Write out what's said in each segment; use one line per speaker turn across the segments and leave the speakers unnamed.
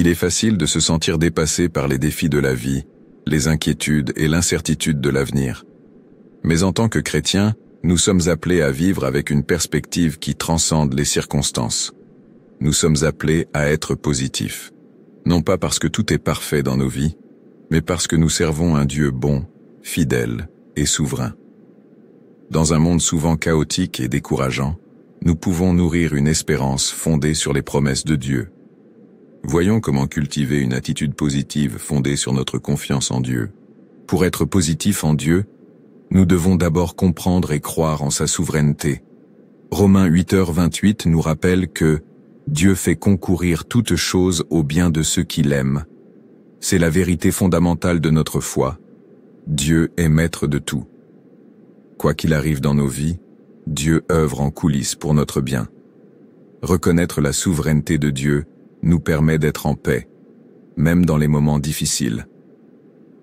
Il est facile de se sentir dépassé par les défis de la vie, les inquiétudes et l'incertitude de l'avenir. Mais en tant que chrétiens, nous sommes appelés à vivre avec une perspective qui transcende les circonstances. Nous sommes appelés à être positifs. Non pas parce que tout est parfait dans nos vies, mais parce que nous servons un Dieu bon, fidèle et souverain. Dans un monde souvent chaotique et décourageant, nous pouvons nourrir une espérance fondée sur les promesses de Dieu. Voyons comment cultiver une attitude positive fondée sur notre confiance en Dieu. Pour être positif en Dieu, nous devons d'abord comprendre et croire en sa souveraineté. Romains 8h28 nous rappelle que Dieu fait concourir toutes choses au bien de ceux qui l'aiment. C'est la vérité fondamentale de notre foi. Dieu est maître de tout. Quoi qu'il arrive dans nos vies, Dieu œuvre en coulisses pour notre bien. Reconnaître la souveraineté de Dieu nous permet d'être en paix, même dans les moments difficiles.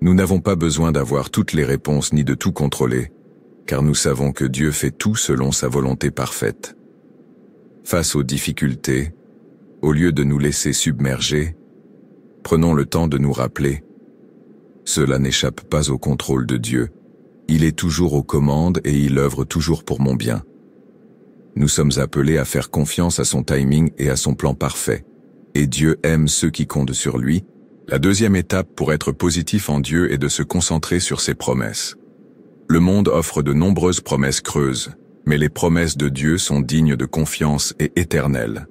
Nous n'avons pas besoin d'avoir toutes les réponses ni de tout contrôler, car nous savons que Dieu fait tout selon sa volonté parfaite. Face aux difficultés, au lieu de nous laisser submerger, prenons le temps de nous rappeler « Cela n'échappe pas au contrôle de Dieu. Il est toujours aux commandes et il œuvre toujours pour mon bien. » Nous sommes appelés à faire confiance à son timing et à son plan parfait. Et Dieu aime ceux qui comptent sur lui. La deuxième étape pour être positif en Dieu est de se concentrer sur ses promesses. Le monde offre de nombreuses promesses creuses, mais les promesses de Dieu sont dignes de confiance et éternelles.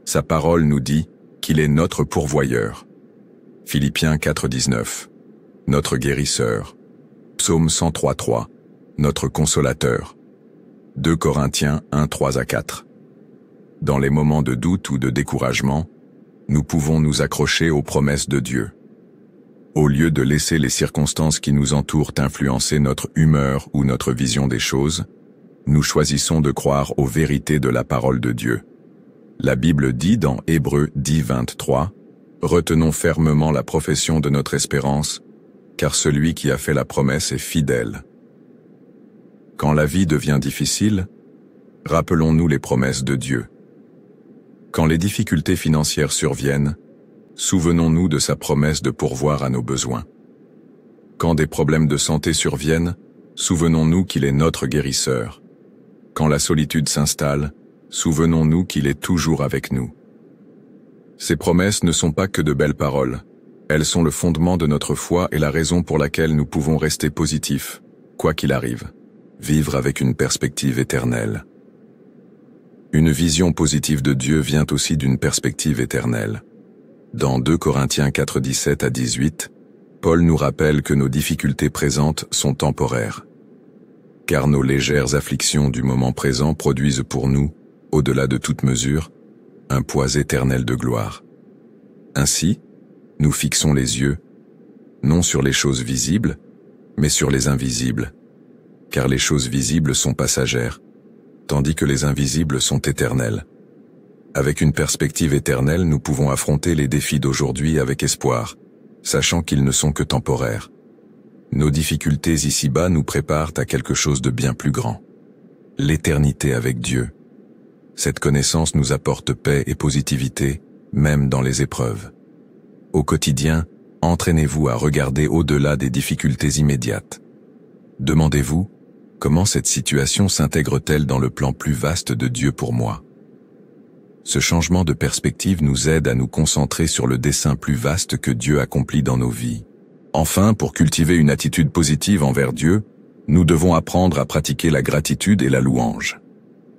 Sa parole nous dit qu'il est notre pourvoyeur. Philippiens 4,19. Notre guérisseur. Psaume 103,3. Notre consolateur. 2 Corinthiens 1,3-4. Dans les moments de doute ou de découragement, nous pouvons nous accrocher aux promesses de Dieu. Au lieu de laisser les circonstances qui nous entourent influencer notre humeur ou notre vision des choses, nous choisissons de croire aux vérités de la parole de Dieu. La Bible dit dans Hébreux 10:23, « Retenons fermement la profession de notre espérance, car celui qui a fait la promesse est fidèle. » Quand la vie devient difficile, rappelons-nous les promesses de Dieu. Quand les difficultés financières surviennent, souvenons-nous de sa promesse de pourvoir à nos besoins. Quand des problèmes de santé surviennent, souvenons-nous qu'il est notre guérisseur. Quand la solitude s'installe, souvenons-nous qu'il est toujours avec nous. Ces promesses ne sont pas que de belles paroles. Elles sont le fondement de notre foi et la raison pour laquelle nous pouvons rester positifs, quoi qu'il arrive. Vivre avec une perspective éternelle. Une vision positive de Dieu vient aussi d'une perspective éternelle. Dans 2 Corinthiens 4:17-18, Paul nous rappelle que nos difficultés présentes sont temporaires. Car nos légères afflictions du moment présent produisent pour nous, au-delà de toute mesure, un poids éternel de gloire. Ainsi, nous fixons les yeux, non sur les choses visibles, mais sur les invisibles, car les choses visibles sont passagères, tandis que les invisibles sont éternels. Avec une perspective éternelle, nous pouvons affronter les défis d'aujourd'hui avec espoir, sachant qu'ils ne sont que temporaires. Nos difficultés ici-bas nous préparent à quelque chose de bien plus grand. L'éternité avec Dieu. Cette connaissance nous apporte paix et positivité, même dans les épreuves. Au quotidien, entraînez-vous à regarder au-delà des difficultés immédiates. Demandez-vous, comment cette situation s'intègre-t-elle dans le plan plus vaste de Dieu pour moi? Ce changement de perspective nous aide à nous concentrer sur le dessein plus vaste que Dieu accomplit dans nos vies. Enfin, pour cultiver une attitude positive envers Dieu, nous devons apprendre à pratiquer la gratitude et la louange.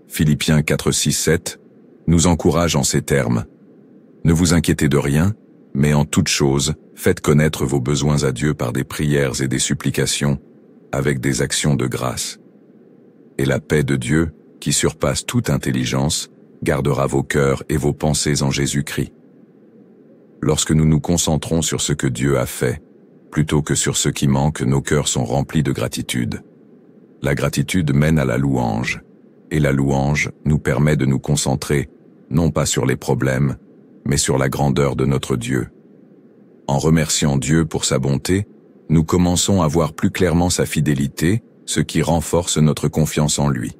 Philippiens 4:6-7 nous encourage en ces termes. « Ne vous inquiétez de rien, mais en toute chose, faites connaître vos besoins à Dieu par des prières et des supplications, avec des actions de grâce. Et la paix de Dieu, qui surpasse toute intelligence, gardera vos cœurs et vos pensées en Jésus-Christ. » Lorsque nous nous concentrons sur ce que Dieu a fait, plutôt que sur ce qui manque, nos cœurs sont remplis de gratitude. La gratitude mène à la louange, et la louange nous permet de nous concentrer, non pas sur les problèmes, mais sur la grandeur de notre Dieu. En remerciant Dieu pour sa bonté, nous commençons à voir plus clairement sa fidélité, ce qui renforce notre confiance en lui.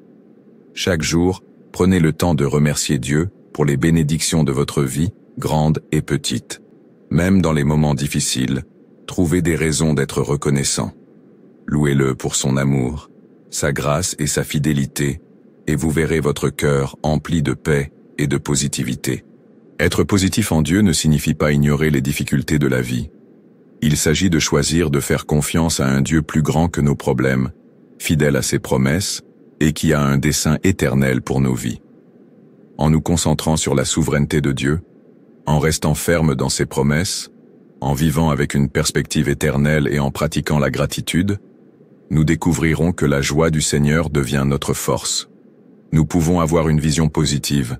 Chaque jour, prenez le temps de remercier Dieu pour les bénédictions de votre vie, grandes et petites. Même dans les moments difficiles, trouvez des raisons d'être reconnaissant. Louez-le pour son amour, sa grâce et sa fidélité, et vous verrez votre cœur empli de paix et de positivité. Être positif en Dieu ne signifie pas ignorer les difficultés de la vie. Il s'agit de choisir de faire confiance à un Dieu plus grand que nos problèmes, fidèle à ses promesses, et qui a un dessein éternel pour nos vies. En nous concentrant sur la souveraineté de Dieu, en restant ferme dans ses promesses, en vivant avec une perspective éternelle et en pratiquant la gratitude, nous découvrirons que la joie du Seigneur devient notre force. Nous pouvons avoir une vision positive,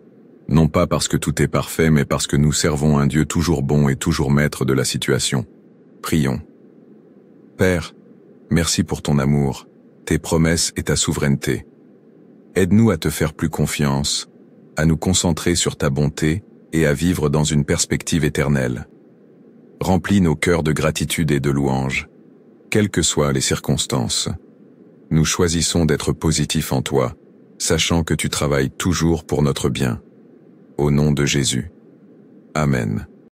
non pas parce que tout est parfait, mais parce que nous servons un Dieu toujours bon et toujours maître de la situation. Prions. Père, merci pour ton amour, tes promesses et ta souveraineté. Aide-nous à te faire plus confiance, à nous concentrer sur ta bonté et à vivre dans une perspective éternelle. Remplis nos cœurs de gratitude et de louange, quelles que soient les circonstances. Nous choisissons d'être positifs en toi, sachant que tu travailles toujours pour notre bien. Au nom de Jésus. Amen.